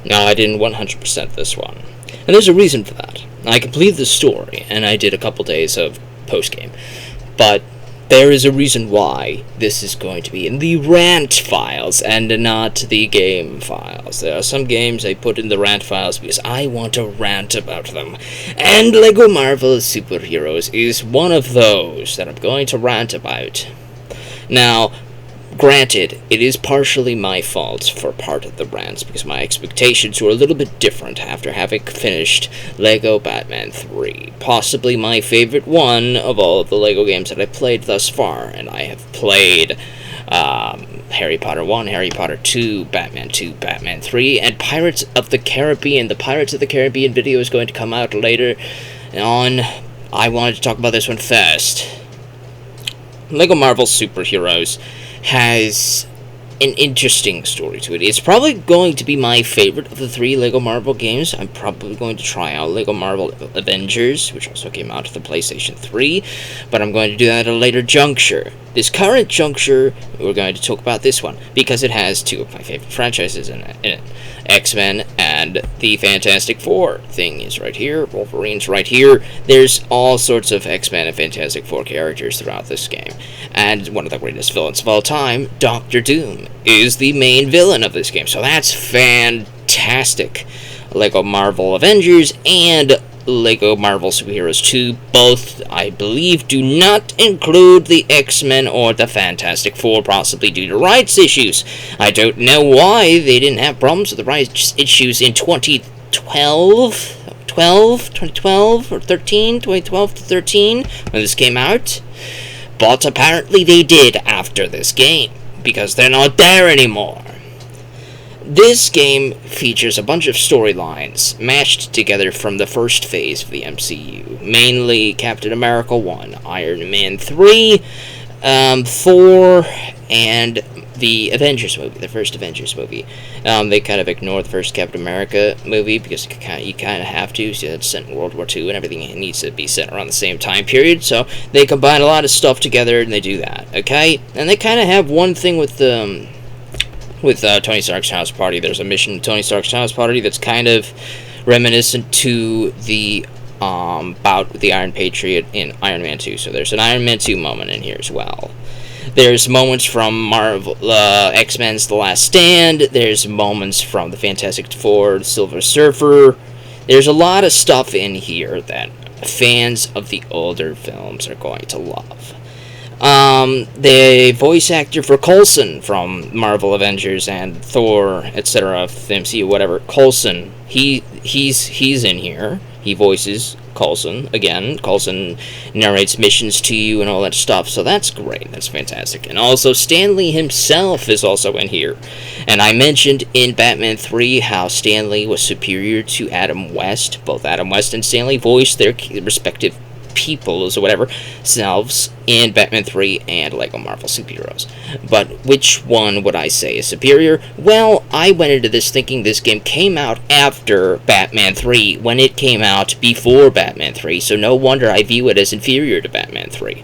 No, I didn't 100% this one. And there's a reason for that. I completed the story, and I did a couple days of post-game. But there is a reason why this is going to be in the rant files and not the game files. There are some games I put in the rant files because I want to rant about them. And LEGO Marvel Superheroes is one of those that I'm going to rant about. Now, granted, it is partially my fault for part of the rants, because my expectations were a little bit different after having finished LEGO Batman 3. Possibly my favorite one of all of the LEGO games that I played thus far, and I have played Harry Potter 1, Harry Potter 2, Batman 2, Batman 3, and Pirates of the Caribbean. The Pirates of the Caribbean video is going to come out later on. I wanted to talk about this one first. LEGO Marvel Superheroes has an interesting story to it. It's probably going to be my favorite of the 3 LEGO Marvel games. I'm probably going to try out LEGO Marvel Avengers, which also came out to the PlayStation 3, but I'm going to do that at a later juncture. This current juncture, we're going to talk about this one, because it has 2 of my favorite franchises in it. X-Men and the Fantastic Four thing is right here. Wolverine's right here. There's all sorts of X-Men and Fantastic Four characters throughout this game. And one of the greatest villains of all time, Doctor Doom, is the main villain of this game. So that's fantastic. LEGO Marvel Avengers and LEGO Marvel Superheroes 2, both, I believe, do not include the X-Men or the Fantastic Four, possibly due to rights issues. I don't know why they didn't have problems with the rights issues in 2012 or 13, 2012 to 13, when this came out. But apparently they did after this game, because they're not there anymore. This game features a bunch of storylines mashed together from the first phase of the MCU, mainly Captain America 1, Iron Man 3, 4, and the Avengers movie, the first Avengers movie. They kind of ignore the first Captain America movie because you kind of have to, so it's set in World War II and everything needs to be set around the same time period, so they combine a lot of stuff together and they do that, okay? And they kind of have one thing with Tony Stark's house party. There's a mission in Tony Stark's house party that's kind of reminiscent to the bout with the Iron Patriot in Iron Man 2. So there's an Iron Man 2 moment in here as well. There's moments from Marvel, X-Men's The Last Stand. There's moments from the Fantastic Four, Silver Surfer. There's a lot of stuff in here that fans of the older films are going to love. The voice actor for Coulson from Marvel Avengers and Thor, etc., the MCU, whatever, Coulson, he's in here. He voices Coulson again. Coulson narrates missions to you and all that stuff, so that's great. That's fantastic. And also, Stan Lee himself is also in here. And I mentioned in Batman 3 how Stan Lee was superior to Adam West. Both Adam West and Stan Lee voiced their respective peoples or whatever selves in Batman 3 and LEGO Marvel Superheroes. But which one would I say is superior? Well, I went into this thinking this game came out after Batman 3 when it came out before Batman 3, so no wonder I view it as inferior to Batman 3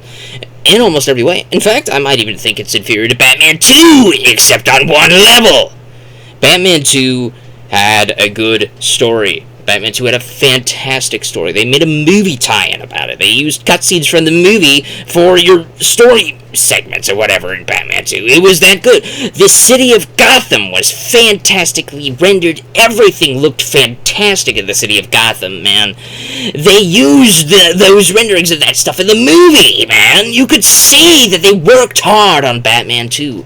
in almost every way. In fact, I might even think it's inferior to Batman 2, except on one level. Batman 2 had a good story. Batman 2 had a fantastic story. They made a movie tie-in about it. They used cutscenes from the movie for your story segments or whatever in Batman 2. It was that good. The city of Gotham was fantastically rendered. Everything looked fantastic in the city of Gotham, man. They used those renderings of that stuff in the movie, man. You could see that they worked hard on Batman 2.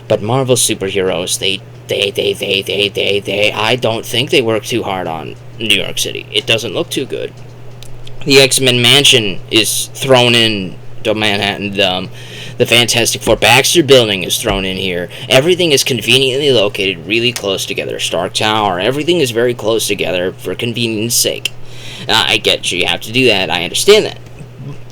But Marvel Superheroes, I don't think they worked too hard on New York City. It doesn't look too good. The X-Men Mansion is thrown in to Manhattan. The Fantastic Four Baxter Building is thrown in here. Everything is conveniently located really close together. Stark Tower, everything is very close together for convenience sake. I get you have to do that. I understand that.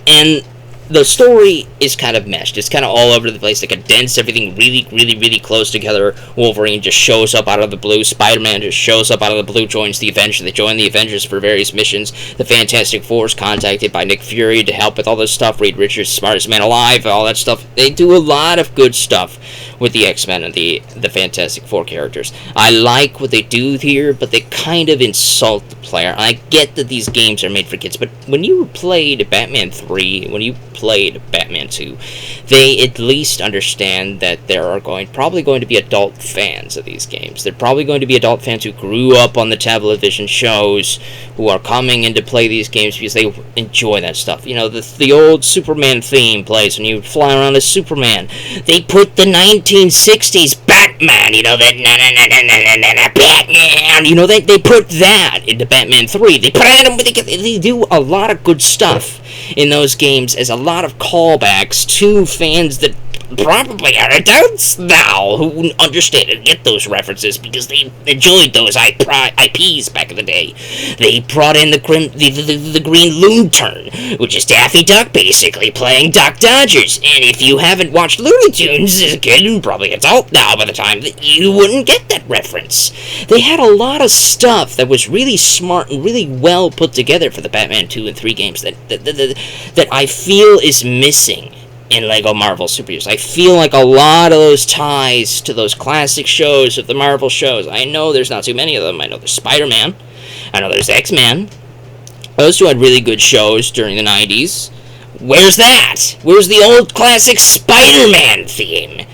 And the story is kind of meshed. It's kind of all over the place. They condense everything really, really, really close together. Wolverine just shows up out of the blue. Spider-Man just shows up out of the blue, joins the Avengers. They join the Avengers for various missions. The Fantastic Four is contacted by Nick Fury to help with all this stuff. Reed Richards, smartest man alive, all that stuff. They do a lot of good stuff with the X-Men and the Fantastic Four characters. I like what they do here, but they kind of insult the player. I get that these games are made for kids, but when you played Batman 3, when you played Batman 2, they at least understand that there are probably going to be adult fans of these games. They're probably going to be adult fans who grew up on the television shows, who are coming in to play these games because they enjoy that stuff. You know, the old Superman theme plays when you fly around as Superman. They put the 1960s Batman, you know, that Batman, you know, they put that into Batman 3. They do a lot of good stuff in those games as a lot of callbacks to fans that probably are adults now who understand and get those references because they enjoyed those IPs back in the day. They brought in the Green Lantern, which is Daffy Duck basically playing Doc Dodgers. And if you haven't watched Looney Tunes as a kid, and probably adult now by the time, that you wouldn't get that reference. They had a lot of stuff that was really smart and really well put together for the Batman 2 and 3 games that I feel is missing in LEGO Marvel Superheroes. I feel like a lot of those ties to those classic shows of the Marvel shows. I know there's not too many of them. I know there's Spider-Man. I know there's X-Men. Those two had really good shows during the 90s. Where's that? Where's the old classic Spider-Man theme?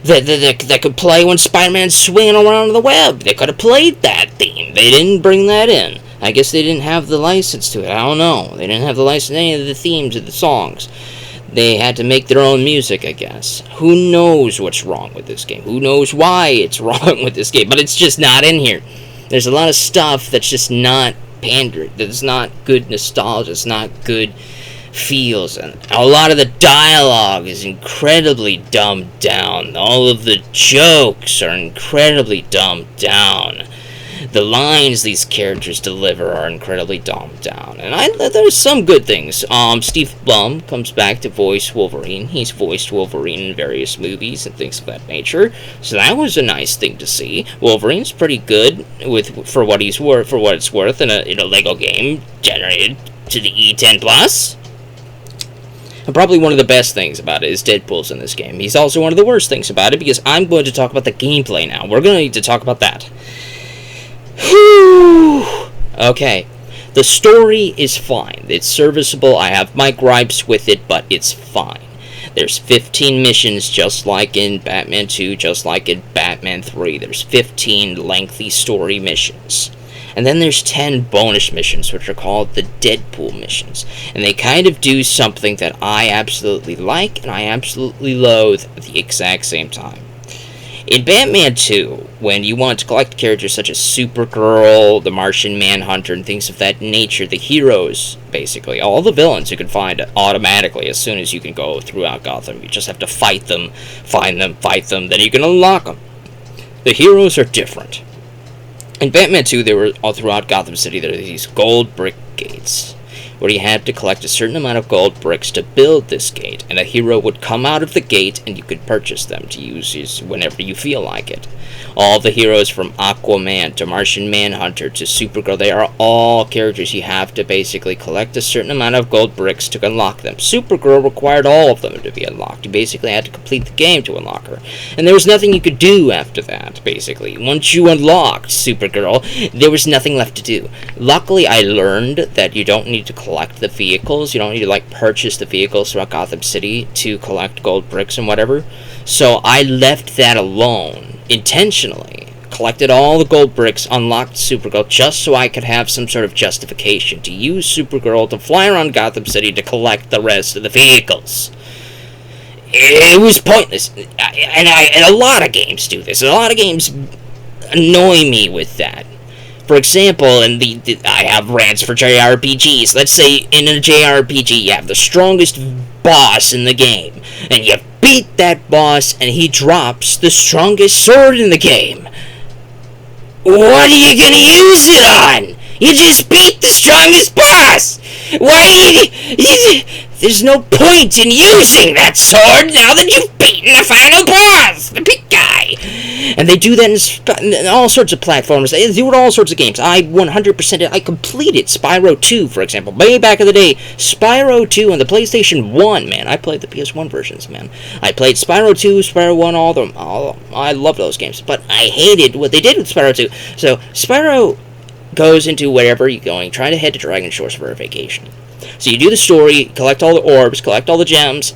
That could play when Spider-Man's swinging around the web. They could have played that theme. They didn't bring that in. I guess they didn't have the license to it. I don't know. They didn't have the license to any of the themes of the songs. They had to make their own music, I guess. Who knows what's wrong with this game? Who knows why it's wrong with this game? But it's just not in here. There's a lot of stuff that's just not pandered. That's not good nostalgia. It's not good feels. And a lot of the dialogue is incredibly dumbed down. All of the jokes are incredibly dumbed down. The lines these characters deliver are incredibly dumbed down. And there's some good things. Steve Blum comes back to voice Wolverine. He's voiced Wolverine in various movies and things of that nature. So that was a nice thing to see. Wolverine's pretty good for what it's worth in a LEGO game generated to the E10 Plus. And probably one of the best things about it is Deadpool's in this game. He's also one of the worst things about it because I'm going to talk about the gameplay now. We're going to need to talk about that. Whew. Okay, the story is fine. It's serviceable. I have my gripes with it, but it's fine. There's 15 missions just like in Batman 2, just like in Batman 3. There's 15 lengthy story missions. And then there's 10 bonus missions, which are called the Deadpool missions. And they kind of do something that I absolutely like and I absolutely loathe at the exact same time. In Batman 2, when you want to collect characters such as Supergirl, the Martian Manhunter, and things of that nature, the heroes, basically, all the villains you can find automatically as soon as you can go throughout Gotham. You just have to fight them, find them, fight them, then you can unlock them. The heroes are different. In Batman 2, there were all throughout Gotham City, there are these gold brick gates, where you had to collect a certain amount of gold bricks to build this gate, and a hero would come out of the gate and you could purchase them to use whenever you feel like it. All the heroes from Aquaman to Martian Manhunter to Supergirl, they are all characters you have to basically collect a certain amount of gold bricks to unlock them. Supergirl required all of them to be unlocked. You basically had to complete the game to unlock her. And there was nothing you could do after that, basically. Once you unlocked Supergirl, there was nothing left to do. Luckily, I learned that you don't need to collect the vehicles. You don't need to, purchase the vehicles throughout Gotham City to collect gold bricks and whatever. So I left that alone, intentionally. Collected all the gold bricks, unlocked Supergirl, just so I could have some sort of justification to use Supergirl to fly around Gotham City to collect the rest of the vehicles. It was pointless. And a lot of games do this. A lot of games annoy me with that. For example, I have rants for JRPGs. Let's say in a JRPG you have the strongest boss in the game, and you beat that boss, and he drops the strongest sword in the game. What are you gonna use it on? You just beat the strongest boss! Why? There's no point in using that sword now that you've beaten the final boss, the big guy. And they do that in all sorts of platforms. They do it in all sorts of games. I completed Spyro 2, for example. Way back in the day, Spyro 2 on the PlayStation 1, man. I played the PS1 versions, man. I played Spyro 2, Spyro 1, all of them. I love those games. But I hated what they did with Spyro 2. So, Spyro goes into wherever you're going, trying to head to Dragon Shores for a vacation. So you do the story, collect all the orbs, collect all the gems,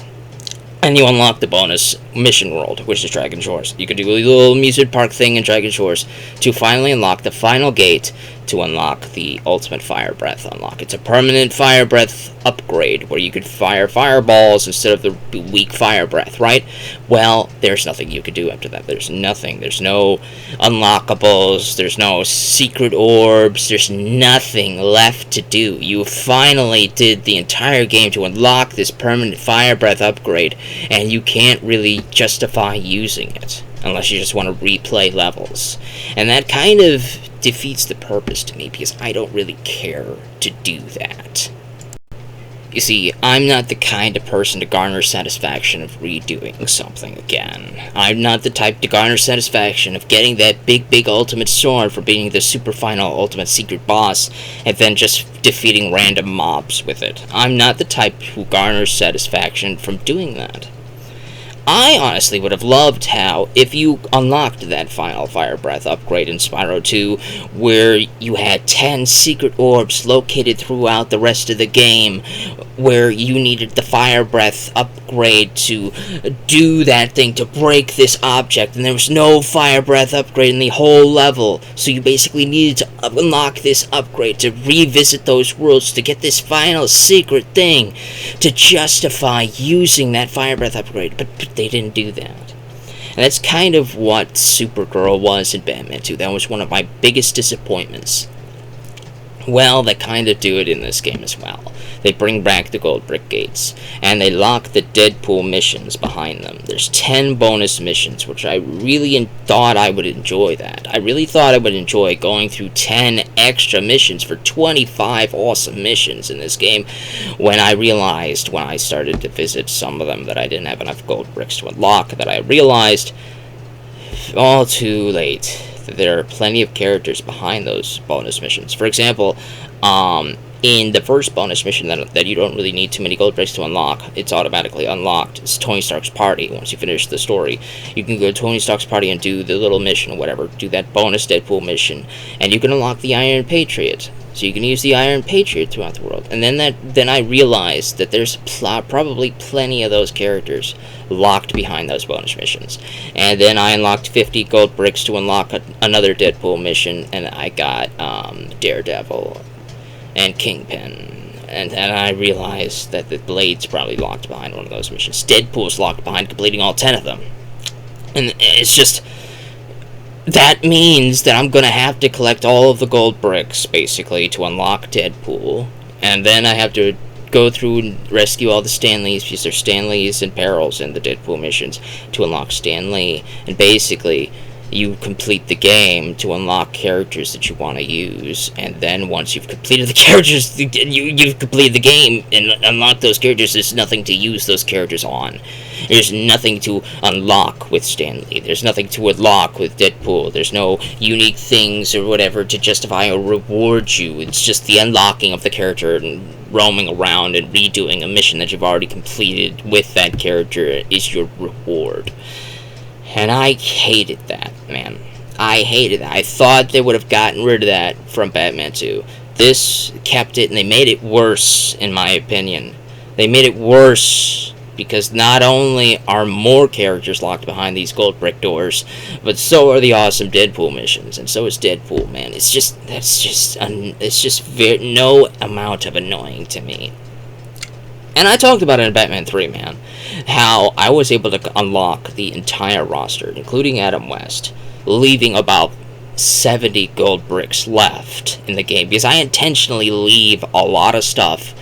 and you unlock the bonus mission world, which is Dragon Shores. You can do a little amusement park thing in Dragon Shores to finally unlock the final gate to unlock the ultimate fire breath unlock. It's a permanent fire breath upgrade where you could fire fireballs instead of the weak fire breath, right? Well, there's nothing you could do after that. There's nothing. There's no unlockables. There's no secret orbs. There's nothing left to do. You finally did the entire game to unlock this permanent fire breath upgrade, and you can't really justify using it unless you just want to replay levels. And that kind of defeats the purpose to me, because I don't really care to do that. You see, I'm not the kind of person to garner satisfaction of redoing something again. I'm not the type to garner satisfaction of getting that big ultimate sword for beating the super final ultimate secret boss, and then just defeating random mobs with it. I'm not the type who garners satisfaction from doing that. I honestly would have loved how, if you unlocked that final fire breath upgrade in Spyro 2, where you had 10 secret orbs located throughout the rest of the game, where you needed the fire breath upgrade to do that thing, to break this object, and there was no fire breath upgrade in the whole level, so you basically needed to unlock this upgrade to revisit those worlds to get this final secret thing to justify using that fire breath upgrade, but they didn't do that. And that's kind of what Supergirl was in Batman 2. That was one of my biggest disappointments. Well, they kind of do it in this game as well. They bring back the gold brick gates, and they lock the Deadpool missions behind them. There's 10 bonus missions, which I really thought I would enjoy that. I really thought I would enjoy going through 10 extra missions for 25 awesome missions in this game, when I realized, when I started to visit some of them, that I didn't have enough gold bricks to unlock, that I realized, all too late, there are plenty of characters behind those bonus missions. For example, in the first bonus mission that you don't really need too many gold bricks to unlock, it's automatically unlocked. It's Tony Stark's party. Once you finish the story, you can go to Tony Stark's party and do the little mission or whatever, do that bonus Deadpool mission, and you can unlock the Iron Patriot. So you can use the Iron Patriot throughout the world. And then I realized that there's probably plenty of those characters locked behind those bonus missions. And then I unlocked 50 gold bricks to unlock another Deadpool mission, and I got Daredevil and Kingpin. And I realized that the Blade's probably locked behind one of those missions. Deadpool's locked behind completing all 10 of them. And it's just... that means that I'm gonna have to collect all of the gold bricks, basically, to unlock Deadpool. And then I have to go through and rescue all the Stan Lees, because there's Stan Lees and perils in the Deadpool missions, to unlock Stan Lee. And basically, you complete the game to unlock characters that you want to use, and then once you've completed the characters, you've completed the game and unlocked those characters, there's nothing to use those characters on. There's nothing to unlock with Stan Lee. There's nothing to unlock with Deadpool. There's no unique things or whatever to justify or reward you. It's just the unlocking of the character and roaming around and redoing a mission that you've already completed with that character is your reward. And I hated that, man. I hated that. I thought they would have gotten rid of that from Batman 2. This kept it, and they made it worse, in my opinion. They made it worse because not only are more characters locked behind these gold brick doors, but so are the awesome Deadpool missions, and so is Deadpool, man. It's just no amount of annoying to me. And I talked about it in Batman 3, man, how I was able to unlock the entire roster, including Adam West, leaving about 70 gold bricks left in the game, because I intentionally leave a lot of stuff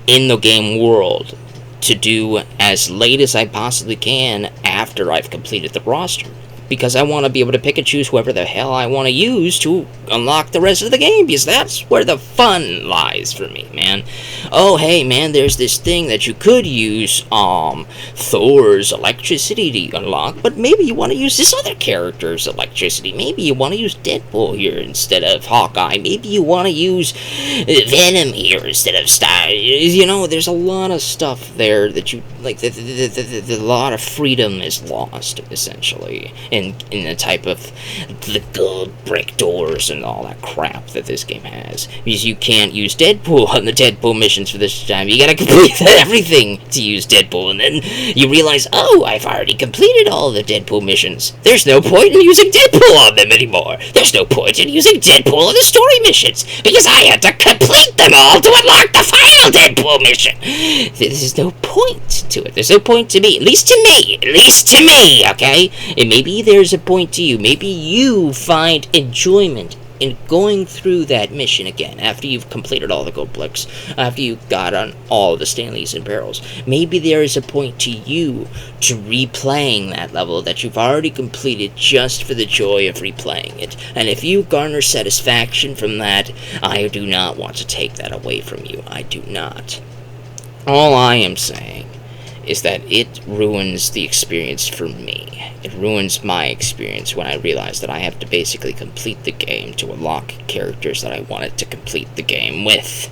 in the game world to do as late as I possibly can after I've completed the roster. because I want to be able to pick and choose whoever the hell I want to use to unlock the rest of the game, because that's where the fun lies for me, man. Oh, hey, man, there's this thing that you could use, Thor's electricity to unlock, but maybe you want to use this other character's electricity. Maybe you want to use Deadpool here instead of Hawkeye. Maybe you want to use Venom here instead of Star. You know, there's a lot of stuff there that you, like, the lot of freedom is lost, essentially, in the type of the gold brick doors and all that crap that this game has. Because you can't use Deadpool on the Deadpool missions for this time. You gotta complete everything to use Deadpool, and then you realize, oh, I've already completed all the Deadpool missions. There's no point in using Deadpool on them anymore. There's no point in using Deadpool on the story missions, because I had to complete them all to unlock the final Deadpool mission. There's no point to it. There's no point to me. At least to me, okay? And maybe there's a point to you. Maybe you find enjoyment in going through that mission again after you've completed all the gold bricks, after you've got on all the Stanleys and barrels. Maybe there is a point to you to replaying that level that you've already completed just for the joy of replaying it. And if you garner satisfaction from that, I do not want to take that away from you. I do not. All I am saying is that it ruins the experience for me. It ruins my experience when I realize that I have to basically complete the game to unlock characters that I wanted to complete the game with.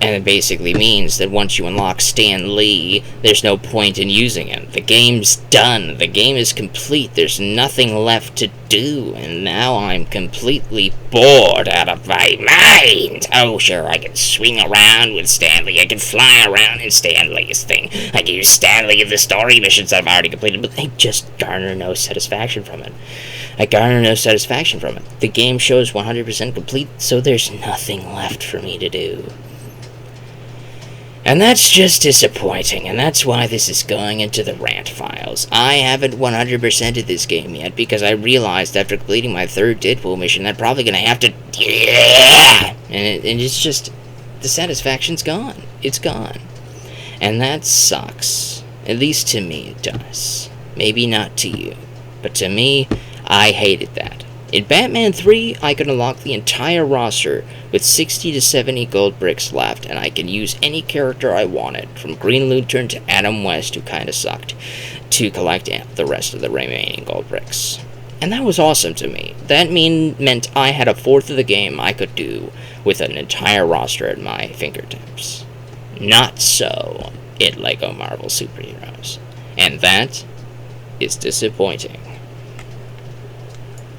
And it basically means that once you unlock Stan Lee, there's no point in using him. The game's done. The game is complete. There's nothing left to do. And now I'm completely bored out of my mind. Oh, sure, I can swing around with Stan Lee. I can fly around in Stan Lee's thing. I can use Stan Lee in the story missions I've already completed, but I just garner no satisfaction from it. The game shows 100% complete, so there's nothing left for me to do. And that's just disappointing, and that's why this is going into the rant files. I haven't 100%ed this game yet, because I realized after completing my third Deadpool mission, I'm probably going to have to... And it's just... the satisfaction's gone. It's gone. And that sucks. At least to me it does. Maybe not to you. But to me, I hated that. In Batman 3, I could unlock the entire roster with 60 to 70 gold bricks left, and I can use any character I wanted, from Green Lantern to Adam West, who kinda sucked, to collect the rest of the remaining gold bricks. And that was awesome to me. That meant I had a fourth of the game I could do with an entire roster at my fingertips. Not so in LEGO Marvel Superheroes. And that is disappointing.